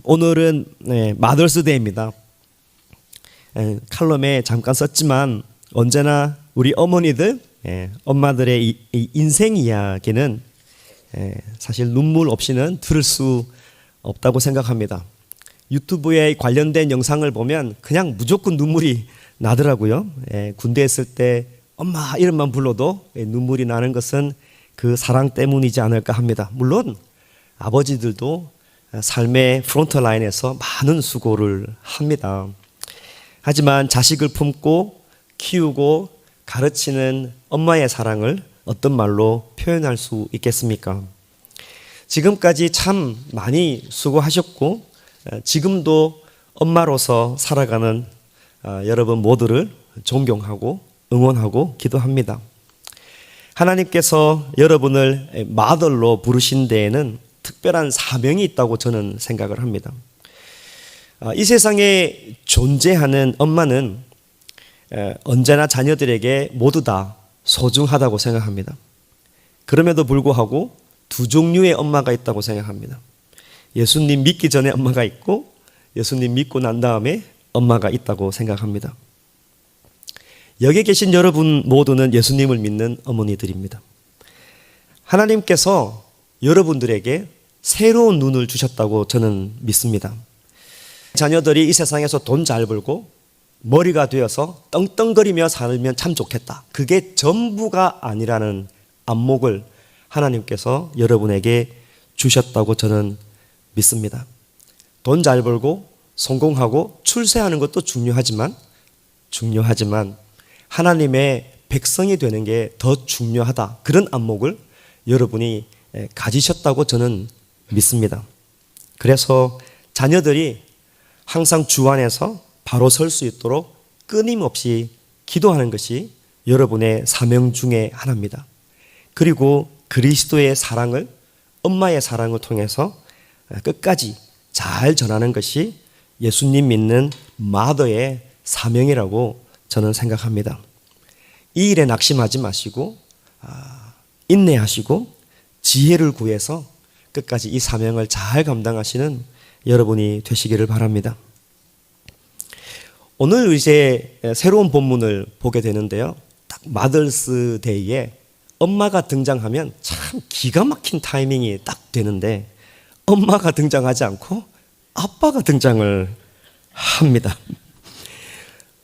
오늘은 마더스데이입니다. 칼럼에 잠깐 썼지만 언제나 우리 어머니들, 엄마들의 이 인생 이야기는 사실 눈물 없이는 들을 수 없다고 생각합니다. 유튜브에 관련된 영상을 보면 그냥 무조건 눈물이 나더라고요. 군대에 있을 때 엄마 이름만 불러도 눈물이 나는 것은 그 사랑 때문이지 않을까 합니다. 물론 아버지들도 삶의 프론트 라인에서 많은 수고를 합니다. 하지만 자식을 품고 키우고 가르치는 엄마의 사랑을 어떤 말로 표현할 수 있겠습니까? 지금까지 참 많이 수고하셨고 지금도 엄마로서 살아가는 여러분 모두를 존경하고 응원하고 기도합니다. 하나님께서 여러분을 마더로 부르신 데에는 특별한 사명이 있다고 저는 생각을 합니다. 이 세상에 존재하는 엄마는 언제나 자녀들에게 모두 다 소중하다고 생각합니다. 그럼에도 불구하고 두 종류의 엄마가 있다고 생각합니다. 예수님 믿기 전에 엄마가 있고 예수님 믿고 난 다음에 엄마가 있다고 생각합니다. 여기 계신 여러분 모두는 예수님을 믿는 어머니들입니다. 하나님께서 여러분들에게 새로운 눈을 주셨다고 저는 믿습니다. 자녀들이 이 세상에서 돈 잘 벌고 머리가 되어서 떵떵거리며 살면 참 좋겠다. 그게 전부가 아니라는 안목을 하나님께서 여러분에게 주셨다고 저는 믿습니다. 돈 잘 벌고 성공하고 출세하는 것도 중요하지만 하나님의 백성이 되는 게 더 중요하다. 그런 안목을 여러분이 가지셨다고 저는 믿습니다. 그래서 자녀들이 항상 주 안에서 바로 설 수 있도록 끊임없이 기도하는 것이 여러분의 사명 중에 하나입니다. 그리고 그리스도의 사랑을, 엄마의 사랑을 통해서 끝까지 잘 전하는 것이 예수님 믿는 마더의 사명이라고 저는 생각합니다. 이 일에 낙심하지 마시고 인내하시고 지혜를 구해서 끝까지 이 사명을 잘 감당하시는 여러분이 되시기를 바랍니다. 오늘 이제 새로운 본문을 보게 되는데요. 딱 마더스 데이에 엄마가 등장하면 참 기가 막힌 타이밍이 딱 되는데 엄마가 등장하지 않고 아빠가 등장을 합니다.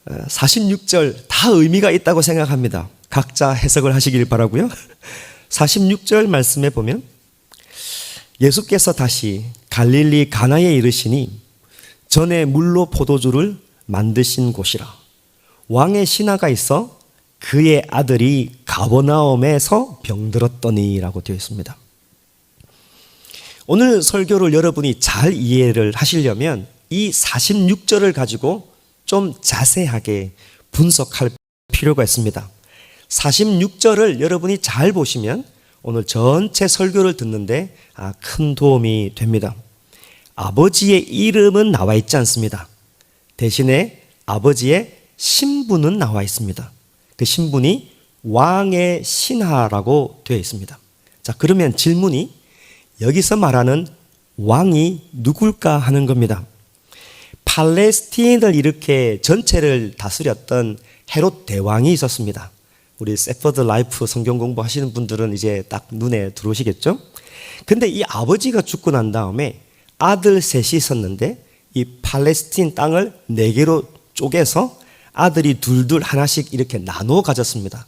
46절 다 의미가 있다고 생각합니다. 각자 해석을 하시길 바라고요. 46절 말씀에 보면 예수께서 다시 갈릴리 가나에 이르시니 전에 물로 포도주를 만드신 곳이라. 왕의 신하가 있어 그의 아들이 가버나움에서 병들었더니라고 되어 있습니다. 오늘 설교를 여러분이 잘 이해를 하시려면 이 46절을 가지고 좀 자세하게 분석할 필요가 있습니다. 46절을 여러분이 잘 보시면 오늘 전체 설교를 듣는데 큰 도움이 됩니다. 아버지의 이름은 나와 있지 않습니다. 대신에 아버지의 신분은 나와 있습니다. 그 신분이 왕의 신하라고 되어 있습니다. 자, 그러면 질문이 여기서 말하는 왕이 누굴까 하는 겁니다. 팔레스틴을 이렇게 전체를 다스렸던 헤롯 대왕이 있었습니다. 우리 세퍼드 라이프 성경 공부하시는 분들은 이제 딱 눈에 들어오시겠죠? 근데 이 아버지가 죽고 난 다음에 아들 셋이 있었는데 이 팔레스틴 땅을 4개로 쪼개서 아들이 둘둘 하나씩 이렇게 나눠 가졌습니다.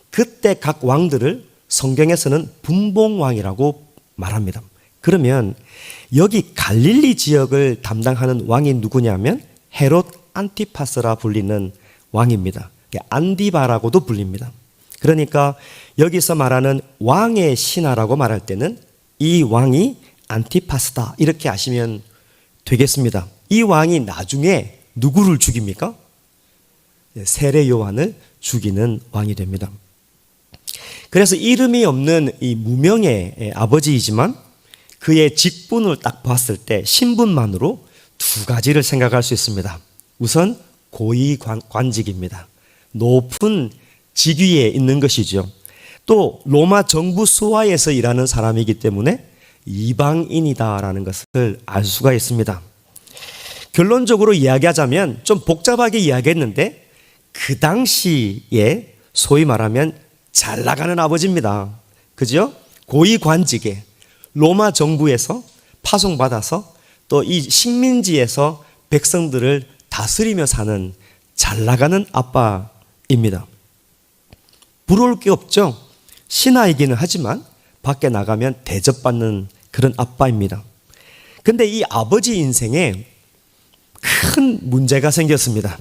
그때 각 왕들을 성경에서는 분봉왕이라고 말합니다. 그러면 여기 갈릴리 지역을 담당하는 왕이 누구냐면 헤롯 안티파스라 불리는 왕입니다. 안디바라고도 불립니다. 그러니까 여기서 말하는 왕의 신하라고 말할 때는 이 왕이 안티파스다 이렇게 아시면 되겠습니다. 이 왕이 나중에 누구를 죽입니까? 세례 요한을 죽이는 왕이 됩니다. 그래서 이름이 없는 이 무명의 아버지이지만 그의 직분을 딱 봤을 때 신분만으로 두 가지를 생각할 수 있습니다. 우선 고위관직입니다. 높은 직위에 있는 것이죠. 또 로마 정부 수하에서 일하는 사람이기 때문에 이방인이다라는 것을 알 수가 있습니다. 결론적으로 이야기하자면 좀 복잡하게 이야기했는데 그 당시에 소위 말하면 잘 나가는 아버지입니다. 그죠? 고위관직에 로마 정부에서 파송받아서 또 이 식민지에서 백성들을 다스리며 사는 잘 나가는 아빠입니다. 부러울 게 없죠. 신하이기는 하지만 밖에 나가면 대접받는 그런 아빠입니다. 근데 이 아버지 인생에 큰 문제가 생겼습니다.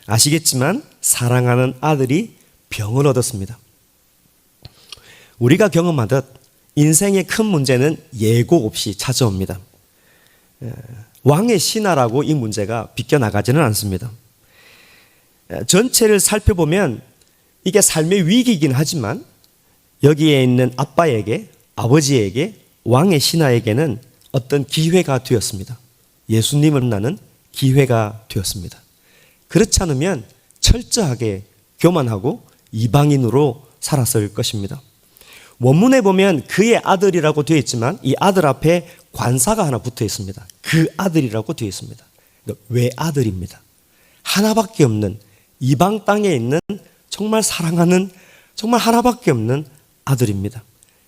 아시겠지만 사랑하는 아들이 병을 얻었습니다. 우리가 경험하듯 인생의 큰 문제는 예고 없이 찾아옵니다. 왕의 신하라고 이 문제가 비껴나가지는 않습니다. 전체를 살펴보면 이게 삶의 위기이긴 하지만 여기에 있는 아빠에게, 아버지에게, 왕의 신하에게는 어떤 기회가 되었습니다. 예수님을 만나는 기회가 되었습니다. 그렇지 않으면 철저하게 교만하고 이방인으로 살았을 것입니다. 원문에 보면 그의 아들이라고 되어 있지만 이 아들 앞에 관사가 하나 붙어 있습니다. 그 아들이라고 되어 있습니다. 외아들입니다. 하나밖에 없는 이방 땅에 있는 정말 사랑하는 정말 하나밖에 없는 아들입니다.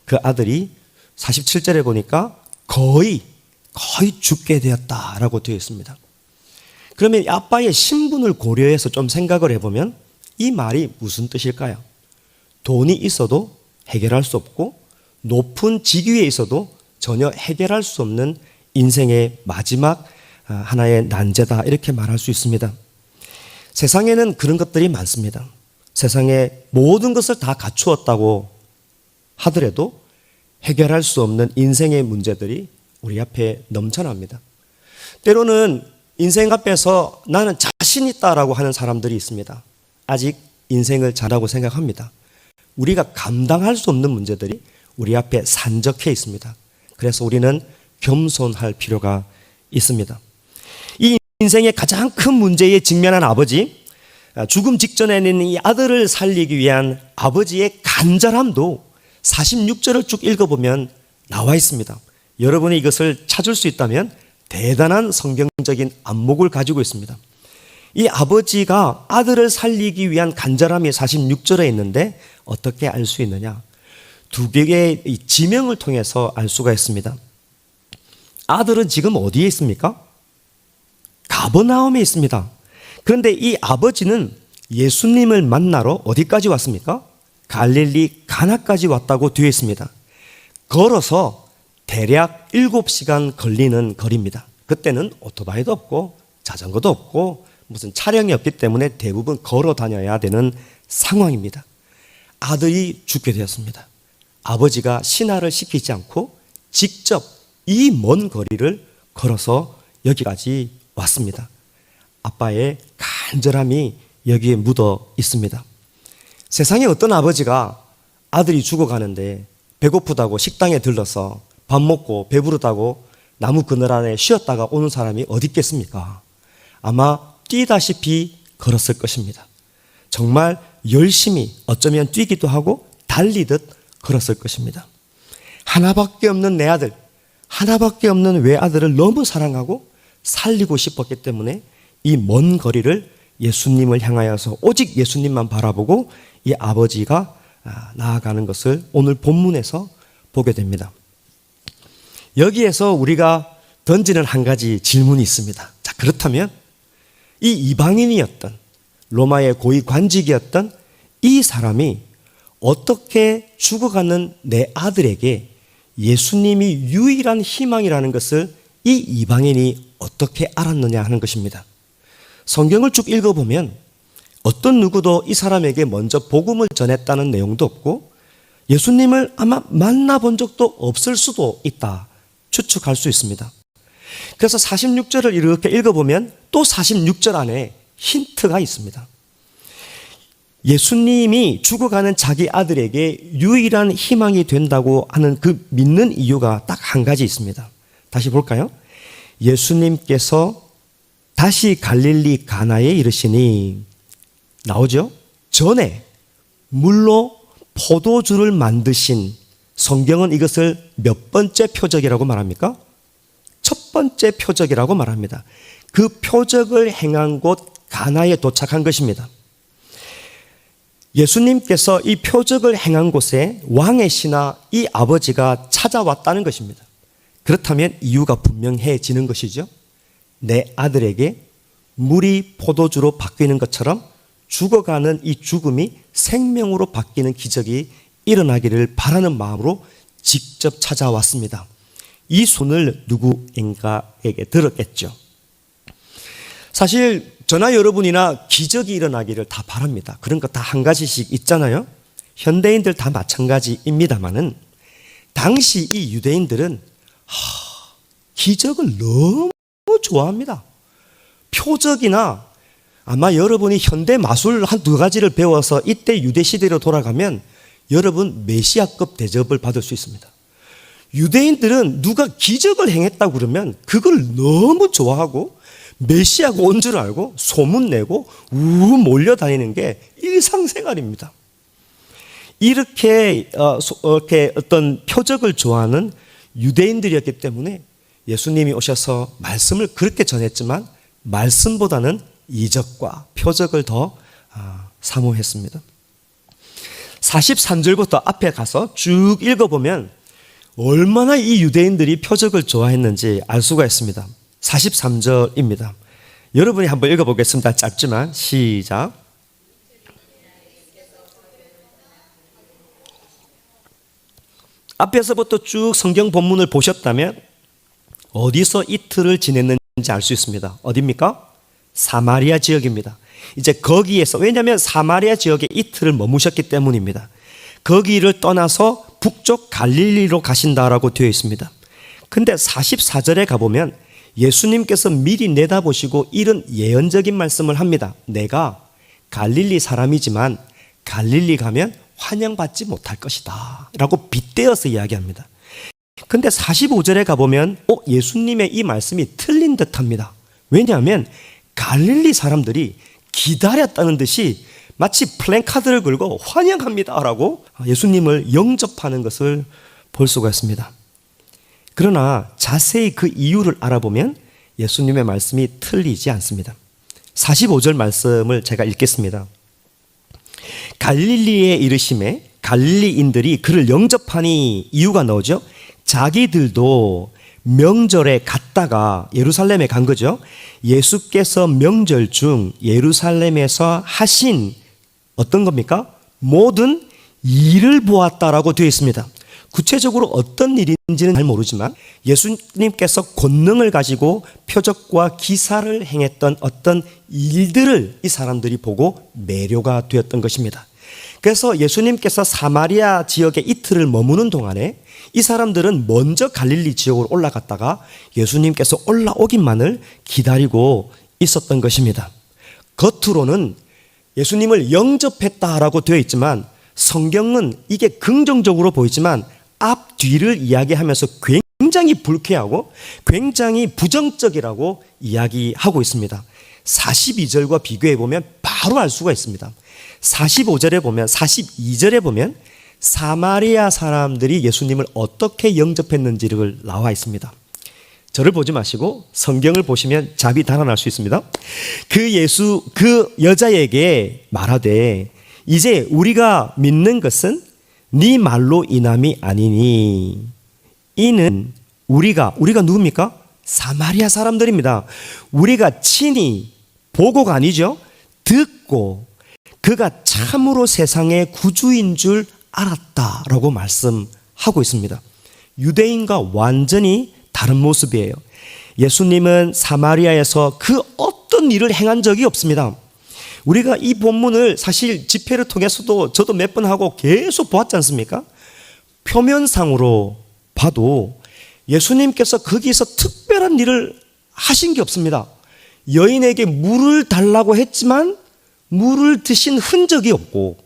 그 아들이 47절에 보니까 거의 죽게 되었다라고 되어 있습니다. 그러면 아빠의 신분을 고려해서 좀 생각을 해보면 이 말이 무슨 뜻일까요? 돈이 있어도 해결할 수 없고 높은 직위에 있어도 전혀 해결할 수 없는 인생의 마지막 하나의 난제다 이렇게 말할 수 있습니다. 세상에는 그런 것들이 많습니다. 세상에 모든 것을 다 갖추었다고 하더라도 해결할 수 없는 인생의 문제들이 우리 앞에 넘쳐납니다. 때로는 인생 앞에서 나는 자신 있다라고 하는 사람들이 있습니다. 아직 인생을 잘하고 생각합니다. 우리가 감당할 수 없는 문제들이 우리 앞에 산적해 있습니다. 그래서 우리는 겸손할 필요가 있습니다. 이 인생의 가장 큰 문제에 직면한 아버지, 죽음 직전에는 이 아들을 살리기 위한 아버지의 간절함도 46절을 쭉 읽어보면 나와 있습니다. 여러분이 이것을 찾을 수 있다면 대단한 성경적인 안목을 가지고 있습니다. 이 아버지가 아들을 살리기 위한 간절함이 46절에 있는데 어떻게 알 수 있느냐? 두 개의 지명을 통해서 알 수가 있습니다. 아들은 지금 어디에 있습니까? 가버나움에 있습니다. 그런데 이 아버지는 예수님을 만나러 어디까지 왔습니까? 갈릴리 가나까지 왔다고 되어 있습니다. 걸어서 대략 7시간 걸리는 거리입니다. 그때는 오토바이도 없고 자전거도 없고 무슨 차량이 없기 때문에 대부분 걸어 다녀야 되는 상황입니다. 아들이 죽게 되었습니다. 아버지가 신하를 시키지 않고 직접 이 먼 거리를 걸어서 여기까지 왔습니다. 아빠의 간절함이 여기에 묻어 있습니다. 세상에 어떤 아버지가 아들이 죽어가는데 배고프다고 식당에 들러서 밥 먹고 배부르다고 나무 그늘 안에 쉬었다가 오는 사람이 어디 있겠습니까? 아마 뛰다시피 걸었을 것입니다. 정말 열심히 어쩌면 뛰기도 하고 달리듯 걸었을 것입니다. 하나밖에 없는 내 아들, 하나밖에 없는 외아들을 너무 사랑하고 살리고 싶었기 때문에 이 먼 거리를 예수님을 향하여서 오직 예수님만 바라보고 이 아버지가 나아가는 것을 오늘 본문에서 보게 됩니다. 여기에서 우리가 던지는 한 가지 질문이 있습니다. 자, 그렇다면 이 이방인이었던 로마의 고위 관직이었던 이 사람이 어떻게 죽어가는 내 아들에게 예수님이 유일한 희망이라는 것을 이 이방인이 어떻게 알았느냐 하는 것입니다. 성경을 쭉 읽어보면 어떤 누구도 이 사람에게 먼저 복음을 전했다는 내용도 없고 예수님을 아마 만나본 적도 없을 수도 있다 추측할 수 있습니다. 그래서 46절을 이렇게 읽어보면 또 46절 안에 힌트가 있습니다. 예수님이 죽어가는 자기 아들에게 유일한 희망이 된다고 하는 그 믿는 이유가 딱 한 가지 있습니다. 다시 볼까요? 예수님께서 다시 갈릴리 가나에 이르시니 나오죠? 전에 물로 포도주를 만드신 성경은 이것을 몇 번째 표적이라고 말합니까? 첫 번째 표적이라고 말합니다. 그 표적을 행한 곳 가나에 도착한 것입니다. 예수님께서 이 표적을 행한 곳에 왕의 신하 이 아버지가 찾아왔다는 것입니다. 그렇다면 이유가 분명해지는 것이죠. 내 아들에게 물이 포도주로 바뀌는 것처럼 죽어가는 이 죽음이 생명으로 바뀌는 기적이 일어나기를 바라는 마음으로 직접 찾아왔습니다. 이 손을 누구인가에게 들었겠죠. 사실 저나 여러분이나 기적이 일어나기를 다 바랍니다. 그런 거 다 한 가지씩 있잖아요. 현대인들 다 마찬가지입니다만은 당시 이 유대인들은 기적을 너무 좋아합니다. 표적이나 아마 여러분이 현대 마술 한 두 가지를 배워서 이때 유대 시대로 돌아가면 여러분 메시아급 대접을 받을 수 있습니다. 유대인들은 누가 기적을 행했다고 그러면 그걸 너무 좋아하고 메시아가 온 줄 알고 소문내고 몰려다니는 게 일상생활입니다. 이렇게 어떤 표적을 좋아하는 유대인들이었기 때문에 예수님이 오셔서 말씀을 그렇게 전했지만 말씀보다는 이적과 표적을 더 사모했습니다. 43절부터 앞에 가서 쭉 읽어보면 얼마나 이 유대인들이 표적을 좋아했는지 알 수가 있습니다. 43절입니다. 여러분이 한번 읽어보겠습니다. 짧지만 시작. 앞에서부터 쭉 성경 본문을 보셨다면 어디서 이틀을 지냈는지 알 수 있습니다. 어디입니까? 사마리아 지역입니다. 이제 거기에서, 왜냐하면 사마리아 지역에 이틀을 머무셨기 때문입니다. 거기를 떠나서 북쪽 갈릴리로 가신다라고 되어 있습니다. 근데 44절에 가보면 예수님께서 미리 내다보시고 이런 예언적인 말씀을 합니다. 내가 갈릴리 사람이지만 갈릴리 가면 환영받지 못할 것이다 라고 빗대어서 이야기합니다. 근데 45절에 가보면 예수님의 이 말씀이 틀린 듯합니다. 왜냐하면 갈릴리 사람들이 기다렸다는 듯이 마치 플랜카드를 걸고 환영합니다 라고 예수님을 영접하는 것을 볼 수가 있습니다. 그러나 자세히 그 이유를 알아보면 예수님의 말씀이 틀리지 않습니다. 45절 말씀을 제가 읽겠습니다. 갈릴리에 이르심에 갈릴리인들이 그를 영접하니, 이유가 나오죠. 자기들도 명절에 갔다가 예루살렘에 간 거죠. 예수께서 명절 중 예루살렘에서 하신 어떤 겁니까? 모든 일을 보았다라고 되어 있습니다. 구체적으로 어떤 일인지는 잘 모르지만 예수님께서 권능을 가지고 표적과 기사를 행했던 어떤 일들을 이 사람들이 보고 매료가 되었던 것입니다. 그래서 예수님께서 사마리아 지역에 이틀을 머무는 동안에 이 사람들은 먼저 갈릴리 지역으로 올라갔다가 예수님께서 올라오기만을 기다리고 있었던 것입니다. 겉으로는 예수님을 영접했다라고 되어 있지만 성경은 이게 긍정적으로 보이지만 앞뒤를 이야기하면서 굉장히 불쾌하고 굉장히 부정적이라고 이야기하고 있습니다. 42절과 비교해 보면 바로 알 수가 있습니다. 45절에 보면, 42절에 보면 사마리아 사람들이 예수님을 어떻게 영접했는지를 나와 있습니다. 저를 보지 마시고 성경을 보시면 답이 달아날 수 있습니다. 그 여자에게 말하되 이제 우리가 믿는 것은 네 말로 인함이 아니니, 이는 우리가 누굽니까? 사마리아 사람들입니다. 우리가 친히 보고가 아니죠. 듣고 그가 참으로 세상의 구주인 줄 알았다라고 말씀하고 있습니다. 유대인과 완전히 다른 모습이에요. 예수님은 사마리아에서 그 어떤 일을 행한 적이 없습니다. 우리가 이 본문을 사실 집회를 통해서도 저도 몇 번 하고 계속 보았지 않습니까? 표면상으로 봐도 예수님께서 거기서 특별한 일을 하신 게 없습니다. 여인에게 물을 달라고 했지만 물을 드신 흔적이 없고,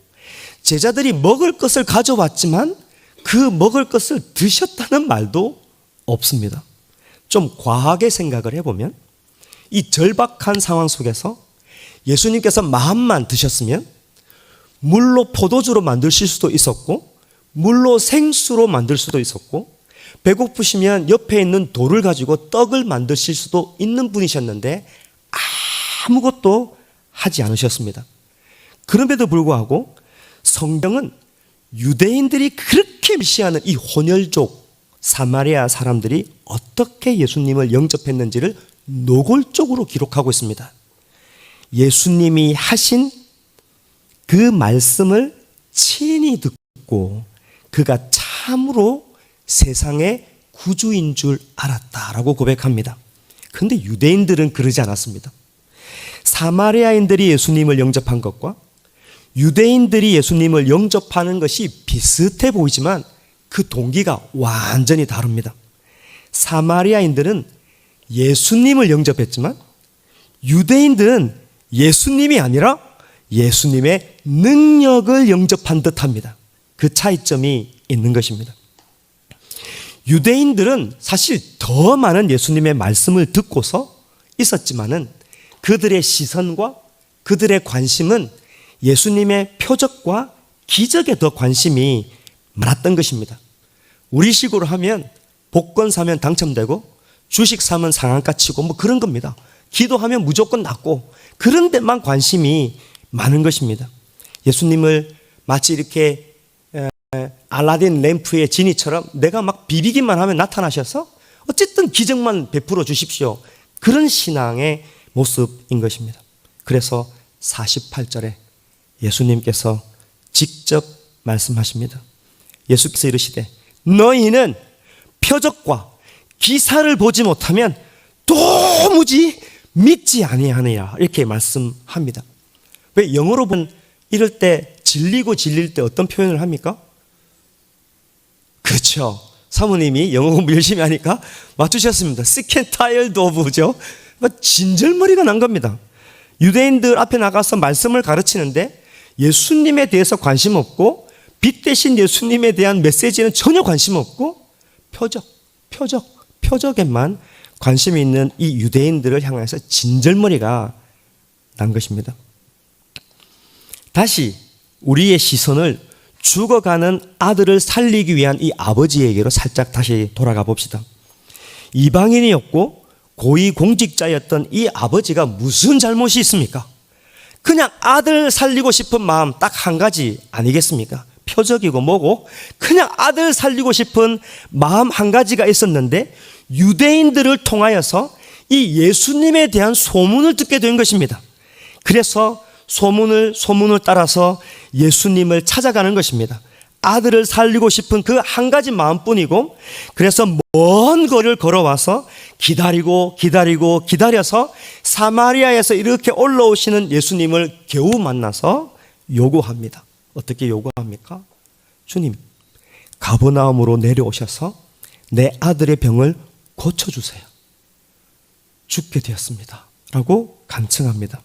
제자들이 먹을 것을 가져왔지만 그 먹을 것을 드셨다는 말도 없습니다. 좀 과하게 생각을 해보면 이 절박한 상황 속에서 예수님께서 마음만 드셨으면 물로 포도주로 만드실 수도 있었고 물로 생수로 만들 수도 있었고, 배고프시면 옆에 있는 돌을 가지고 떡을 만드실 수도 있는 분이셨는데 아무것도 하지 않으셨습니다. 그럼에도 불구하고 성경은 유대인들이 그렇게 무시하는 이 혼혈족 사마리아 사람들이 어떻게 예수님을 영접했는지를 노골적으로 기록하고 있습니다. 예수님이 하신 그 말씀을 친히 듣고 그가 참으로 세상의 구주인 줄 알았다라고 고백합니다. 그런데 유대인들은 그러지 않았습니다. 사마리아인들이 예수님을 영접한 것과 유대인들이 예수님을 영접하는 것이 비슷해 보이지만 그 동기가 완전히 다릅니다. 사마리아인들은 예수님을 영접했지만 유대인들은 예수님이 아니라 예수님의 능력을 영접한 듯합니다. 그 차이점이 있는 것입니다. 유대인들은 사실 더 많은 예수님의 말씀을 듣고서 있었지만은 그들의 시선과 그들의 관심은 예수님의 표적과 기적에 더 관심이 많았던 것입니다. 우리식으로 하면 복권 사면 당첨되고 주식 사면 상한가 치고 뭐 그런 겁니다. 기도하면 무조건 낫고 그런 데만 관심이 많은 것입니다. 예수님을 마치 이렇게 알라딘 램프의 지니처럼 내가 막 비비기만 하면 나타나셔서 어쨌든 기적만 베풀어 주십시오. 그런 신앙의 모습인 것입니다. 그래서 48절에 예수님께서 직접 말씀하십니다. 예수께서 이르시되 너희는 표적과 기사를 보지 못하면 도무지 믿지 아니하느냐 이렇게 말씀합니다. 왜 영어로 보면 이럴 때 질릴 때 어떤 표현을 합니까? 그렇죠. 사모님이 영어 공부 열심히 하니까 맞추셨습니다. sick and tired of죠. 진절머리가 난 겁니다. 유대인들 앞에 나가서 말씀을 가르치는데 예수님에 대해서 관심 없고 빛 대신 예수님에 대한 메시지는 전혀 관심 없고 표적에만 관심이 있는 이 유대인들을 향해서 진절머리가 난 것입니다. 다시 우리의 시선을 죽어가는 아들을 살리기 위한 이 아버지에게로 살짝 다시 돌아가 봅시다. 이방인이었고 고위공직자였던 이 아버지가 무슨 잘못이 있습니까? 그냥 아들 살리고 싶은 마음 딱 한 가지 아니겠습니까? 표적이고 뭐고 그냥 아들 살리고 싶은 마음 한 가지가 있었는데 유대인들을 통하여서 이 예수님에 대한 소문을 듣게 된 것입니다. 그래서 소문을 따라서 예수님을 찾아가는 것입니다. 아들을 살리고 싶은 그 한 가지 마음뿐이고 그래서 먼 거리를 걸어와서 기다려서 사마리아에서 이렇게 올라오시는 예수님을 겨우 만나서 요구합니다. 어떻게 요구합니까? 주님, 가버나움으로 내려오셔서 내 아들의 병을 고쳐주세요. 죽게 되었습니다. 라고 간청합니다.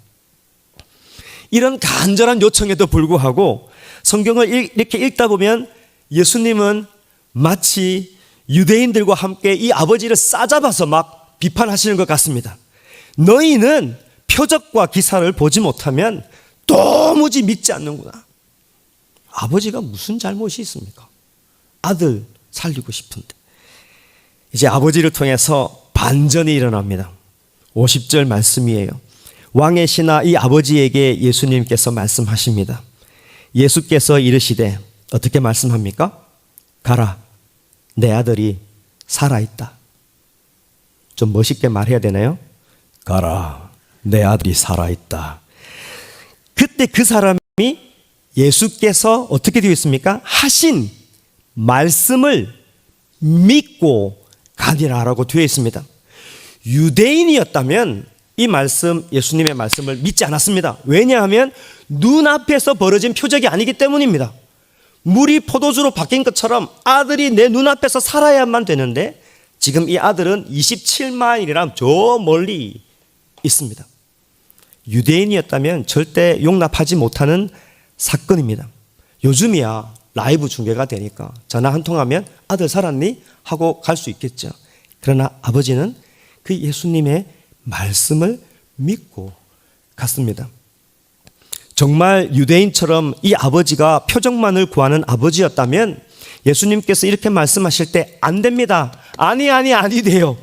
이런 간절한 요청에도 불구하고 성경을 이렇게 읽다 보면 예수님은 마치 유대인들과 함께 이 아버지를 싸잡아서 막 비판하시는 것 같습니다. 너희는 표적과 기사를 보지 못하면 도무지 믿지 않는구나. 아버지가 무슨 잘못이 있습니까? 아들 살리고 싶은데. 이제 아버지를 통해서 반전이 일어납니다. 50절 말씀이에요. 왕의 신하 이 아버지에게 예수님께서 말씀하십니다. 예수께서 이르시되 어떻게 말씀합니까? 가라, 내 아들이 살아있다. 좀 멋있게 말해야 되나요? 가라, 내 아들이 살아있다. 그때 그 사람이 예수께서 어떻게 되어 있습니까? 하신 말씀을 믿고 가니라라고 되어 있습니다. 유대인이었다면 이 말씀, 예수님의 말씀을 믿지 않았습니다. 왜냐하면 눈앞에서 벌어진 표적이 아니기 때문입니다. 물이 포도주로 바뀐 것처럼 아들이 내 눈앞에서 살아야만 되는데 지금 이 아들은 27마일이란 저 멀리 있습니다. 유대인이었다면 절대 용납하지 못하는 사건입니다. 요즘이야 라이브 중계가 되니까 전화 한 통하면 아들 살았니? 하고 갈 수 있겠죠. 그러나 아버지는 그 예수님의 말씀을 믿고 갔습니다. 정말 유대인처럼 이 아버지가 표적만을 구하는 아버지였다면 예수님께서 이렇게 말씀하실 때 안 됩니다. 아니 돼요.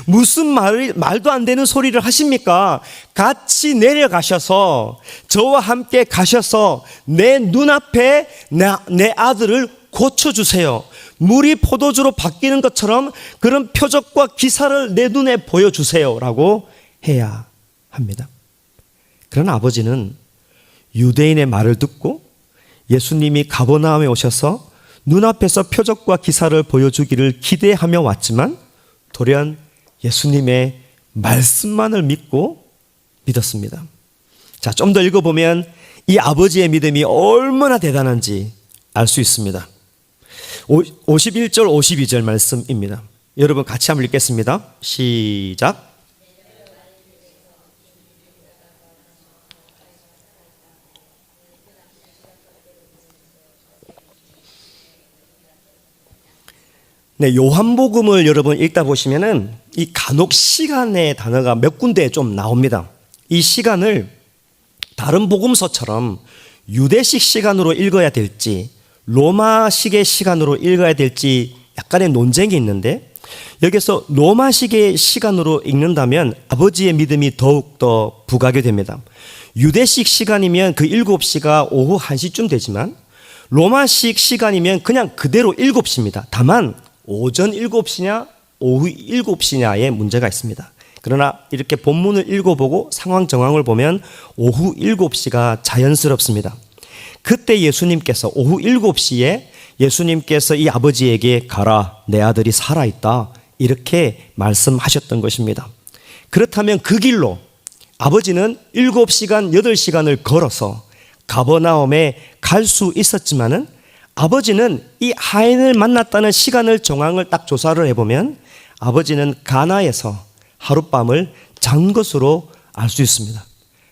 무슨 말도 안 되는 소리를 하십니까? 같이 내려가셔서 저와 함께 가셔서 내 눈앞에 내 아들을 고쳐주세요. 물이 포도주로 바뀌는 것처럼 그런 표적과 기사를 내 눈에 보여주세요 라고 해야 합니다. 그러나 아버지는 유대인의 말을 듣고 예수님이 가버나움에 오셔서 눈앞에서 표적과 기사를 보여주기를 기대하며 왔지만 돌연 예수님의 말씀만을 믿었습니다. 자, 좀 더 읽어보면 이 아버지의 믿음이 얼마나 대단한지 알 수 있습니다. 51절 52절 말씀입니다. 여러분 같이 한번 읽겠습니다. 시작. 네, 요한복음을 여러분 읽다 보시면은 이 간혹 시간의 단어가 몇 군데 좀 나옵니다. 이 시간을 다른 복음서처럼 유대식 시간으로 읽어야 될지 로마식의 시간으로 읽어야 될지 약간의 논쟁이 있는데, 여기서 로마식의 시간으로 읽는다면 아버지의 믿음이 더욱더 부각이 됩니다. 유대식 시간이면 그 7시가 오후 1시쯤 되지만 로마식 시간이면 그냥 그대로 7시입니다. 다만 오전 7시냐 오후 7시냐에 문제가 있습니다. 그러나 이렇게 본문을 읽어보고 상황 정황을 보면 오후 7시가 자연스럽습니다. 그때 예수님께서 오후 7시에 예수님께서 이 아버지에게 가라, 내 아들이 살아있다, 이렇게 말씀하셨던 것입니다. 그렇다면 그 길로 아버지는 7시간 8시간을 걸어서 가버나움에 갈 수 있었지만은 아버지는 이 하인을 만났다는 시간을 정황을 딱 조사를 해보면 아버지는 가나에서 하룻밤을 잔 것으로 알 수 있습니다.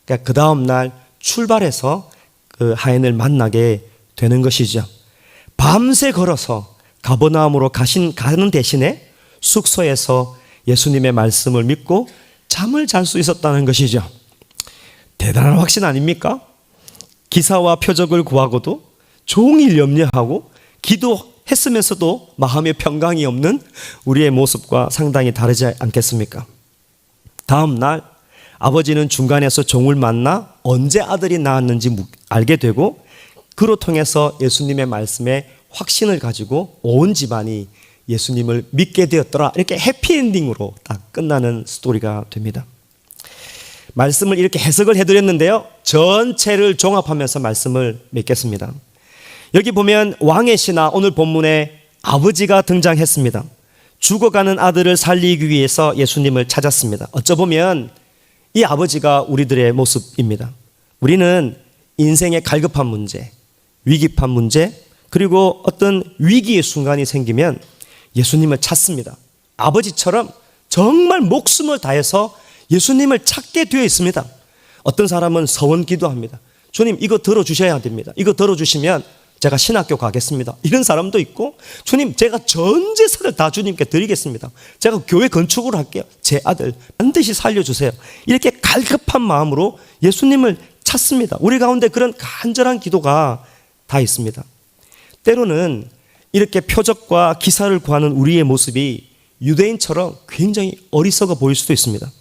그러니까 그 다음 날 출발해서 그 하인을 만나게 되는 것이죠. 밤새 걸어서 가버나움으로 가는 대신에 숙소에서 예수님의 말씀을 믿고 잠을 잘 수 있었다는 것이죠. 대단한 확신 아닙니까? 기사와 표적을 구하고도 종일 염려하고 기도했으면서도 마음의 평강이 없는 우리의 모습과 상당히 다르지 않겠습니까? 다음 날 아버지는 중간에서 종을 만나 언제 아들이 낳았는지 알게 되고 그로 통해서 예수님의 말씀에 확신을 가지고 온 집안이 예수님을 믿게 되었더라. 이렇게 해피엔딩으로 딱 끝나는 스토리가 됩니다. 말씀을 이렇게 해석을 해드렸는데요, 전체를 종합하면서 말씀을 맺겠습니다. 여기 보면 왕의 신하, 오늘 본문에 아버지가 등장했습니다. 죽어가는 아들을 살리기 위해서 예수님을 찾았습니다. 어쩌보면 이 아버지가 우리들의 모습입니다. 우리는 인생의 갈급한 문제, 위급한 문제, 그리고 어떤 위기의 순간이 생기면 예수님을 찾습니다. 아버지처럼 정말 목숨을 다해서 예수님을 찾게 되어 있습니다. 어떤 사람은 서원 기도합니다. 주님, 이거 들어주셔야 됩니다. 이거 들어주시면 제가 신학교 가겠습니다. 이런 사람도 있고, 주님, 제가 전 재산을 다 주님께 드리겠습니다. 제가 교회 건축을 할게요. 제 아들 반드시 살려주세요. 이렇게 갈급한 마음으로 예수님을 찾습니다. 우리 가운데 그런 간절한 기도가 다 있습니다. 때로는 이렇게 표적과 기사를 구하는 우리의 모습이 유대인처럼 굉장히 어리석어 보일 수도 있습니다.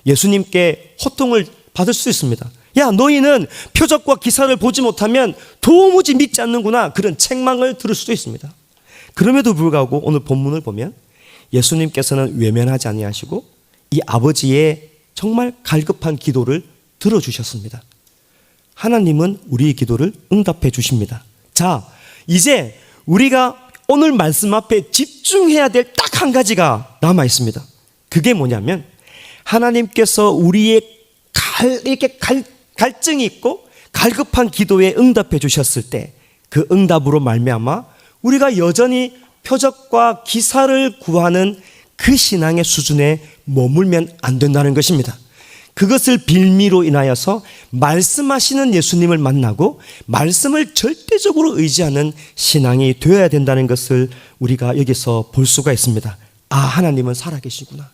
예수님께 호통을 받을 수 있습니다. 야, 너희는 표적과 기사를 보지 못하면 도무지 믿지 않는구나, 그런 책망을 들을 수도 있습니다. 그럼에도 불구하고 오늘 본문을 보면 예수님께서는 외면하지 아니하시고 이 아버지의 정말 갈급한 기도를 들어주셨습니다. 하나님은 우리의 기도를 응답해 주십니다. 자, 이제 우리가 오늘 말씀 앞에 집중해야 될 딱 한 가지가 남아 있습니다. 그게 뭐냐면 하나님께서 우리의 갈증이 있고 갈급한 기도에 응답해 주셨을 때 그 응답으로 말미암아 우리가 여전히 표적과 기사를 구하는 그 신앙의 수준에 머물면 안 된다는 것입니다. 그것을 빌미로 인하여서 말씀하시는 예수님을 만나고 말씀을 절대적으로 의지하는 신앙이 되어야 된다는 것을 우리가 여기서 볼 수가 있습니다. 아, 하나님은 살아계시구나.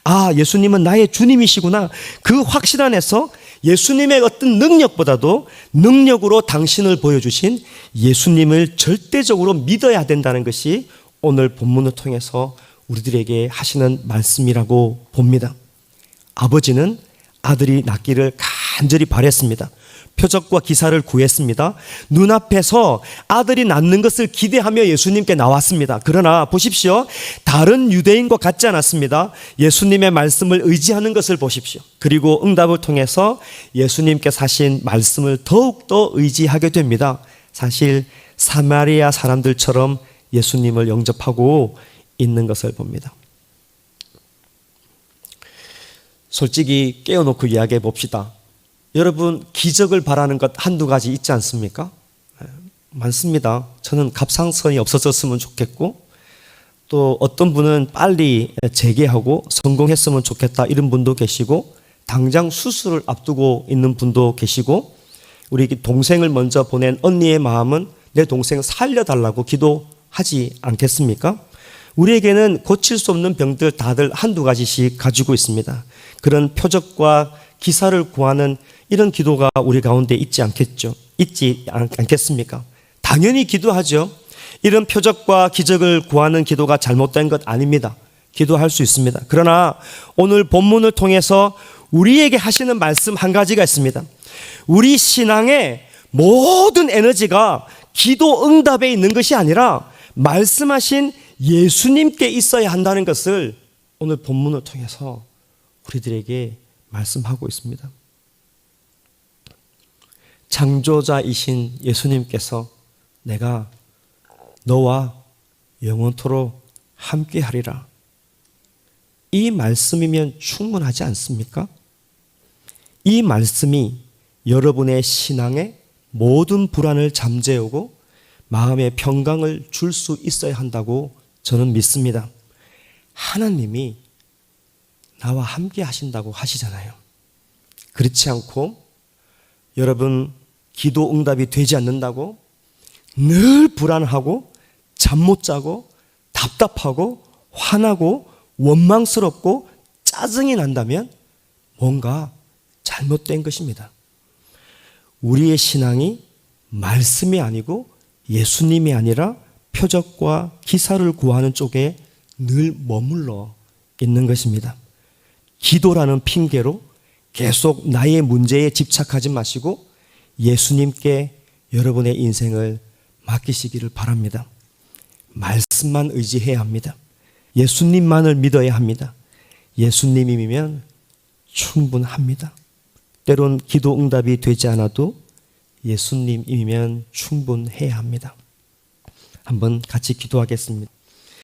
아, 예수님은 나의 주님이시구나. 그 확신 안에서 예수님의 어떤 능력보다도 능력으로 당신을 보여주신 예수님을 절대적으로 믿어야 된다는 것이 오늘 본문을 통해서 우리들에게 하시는 말씀이라고 봅니다. 아버지는 아들이 낫기를 간절히 바랬습니다. 표적과 기사를 구했습니다. 눈앞에서 아들이 낫는 것을 기대하며 예수님께 나왔습니다. 그러나 보십시오. 다른 유대인과 같지 않았습니다. 예수님의 말씀을 의지하는 것을 보십시오. 그리고 응답을 통해서 예수님께서 하신 말씀을 더욱더 의지하게 됩니다. 사실 사마리아 사람들처럼 예수님을 영접하고 있는 것을 봅니다. 솔직히 깨어놓고 이야기해 봅시다. 여러분, 기적을 바라는 것 한두 가지 있지 않습니까? 많습니다. 저는 갑상선이 없어졌으면 좋겠고, 또 어떤 분은 빨리 재개하고 성공했으면 좋겠다 이런 분도 계시고, 당장 수술을 앞두고 있는 분도 계시고, 우리 동생을 먼저 보낸 언니의 마음은 내 동생 살려달라고 기도하지 않겠습니까? 우리에게는 고칠 수 없는 병들 다들 한두 가지씩 가지고 있습니다. 그런 표적과 기사를 구하는 이런 기도가 우리 가운데 있지 않겠습니까? 당연히 기도하죠. 이런 표적과 기적을 구하는 기도가 잘못된 것 아닙니다. 기도할 수 있습니다. 그러나 오늘 본문을 통해서 우리에게 하시는 말씀 한 가지가 있습니다. 우리 신앙의 모든 에너지가 기도 응답에 있는 것이 아니라 말씀하신 예수님께 있어야 한다는 것을 오늘 본문을 통해서 우리들에게 말씀하고 있습니다. 창조자이신 예수님께서 내가 너와 영원토록 함께하리라. 이 말씀이면 충분하지 않습니까? 이 말씀이 여러분의 신앙에 모든 불안을 잠재우고 마음의 평강을 줄 수 있어야 한다고 저는 믿습니다. 하나님이 나와 함께 하신다고 하시잖아요. 그렇지 않고 여러분 기도 응답이 되지 않는다고 늘 불안하고 잠 못 자고 답답하고 화나고 원망스럽고 짜증이 난다면 뭔가 잘못된 것입니다. 우리의 신앙이 말씀이 아니고 예수님이 아니라 표적과 기사를 구하는 쪽에 늘 머물러 있는 것입니다. 기도라는 핑계로 계속 나의 문제에 집착하지 마시고 예수님께 여러분의 인생을 맡기시기를 바랍니다. 말씀만 의지해야 합니다. 예수님만을 믿어야 합니다. 예수님이면 충분합니다. 때론 기도 응답이 되지 않아도 예수님이면 충분해야 합니다. 한번 같이 기도하겠습니다.